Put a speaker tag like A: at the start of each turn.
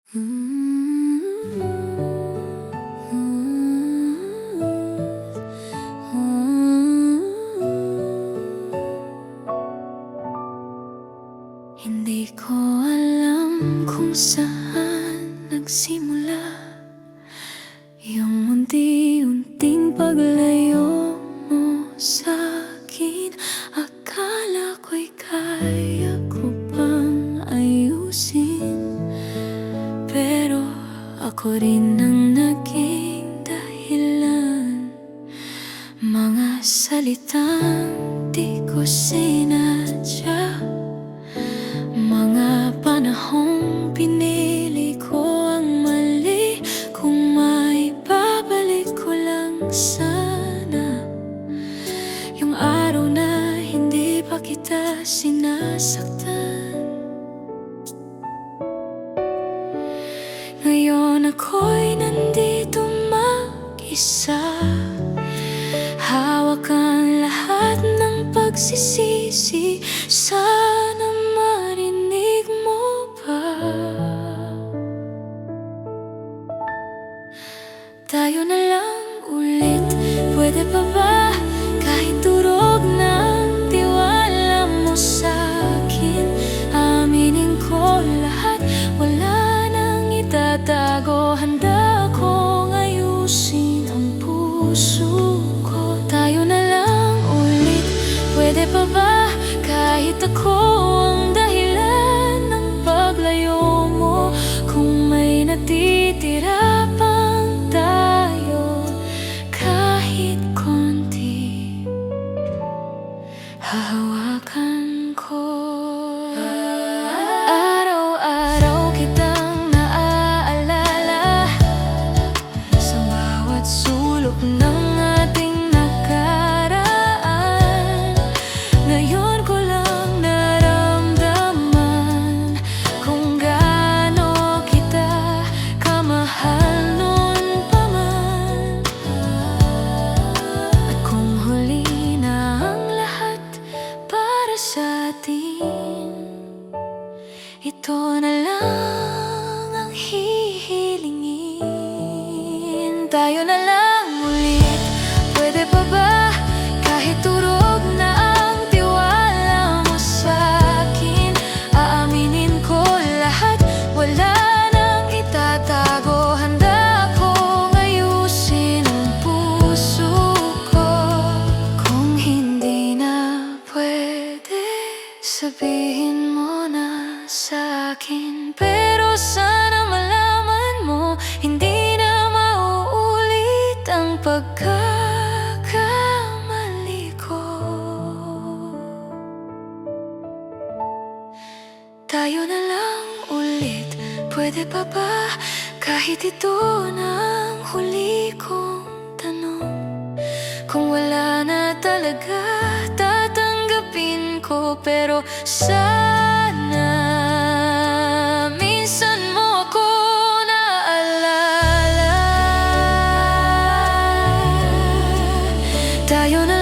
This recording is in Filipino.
A: Hindi ko alam kung saan nagsimula yung unti-unting paglayo mo sa'kin. Akala ko'y kaya ko pang ayusin, pero ako rin ang naging dahilan. Mga salitang di ko sinadya, mga panahong pinili ko ang mali. Kung may babalik ko lang sana yung araw na hindi pa kita sinasaktan. Ngayon ako'y nandito mag-isa, hawak ang lahat ng pagsisisi. Sana marinig mo pa. Tayo na lang ulit, pwede pa ba? Kahit durog ng tiwala mo sa'kin, aminin ko lahat, wala nang itatago. Handa akong ayusin ang puso ko. Tayo na lang ulit, pwede pa ba? Kahit ako ang dahilan ng paglayo mo, kung may natitira pang tayo kahit konti, hahawakan ko. Araw-araw kitang naaalala sa bawat sulok ng ating nakaraan. Ngayon ko lang naramdaman kung gaano kita kamahal noon pa man. At kung huli na ang lahat para sa atin, ito na lang ang hihilingin. Tayo na lang ulit, pwede pa ba? Kahit turog na ang tiwala mo sa'kin, aaminin ko lahat, wala nang itatago. Handa akong ayusin ang puso ko. Kung hindi na pwede, sabihin mo na sa'kin. Pero sana malaman mo, hindi na mauulit ang pagkakamali ko. Tayo na lang ulit, pwede pa ba? Kahit ito na ang huli kong tanong, kung wala na talaga, tatanggapin ko. Pero sana minsan mo ako naalala. Tayo na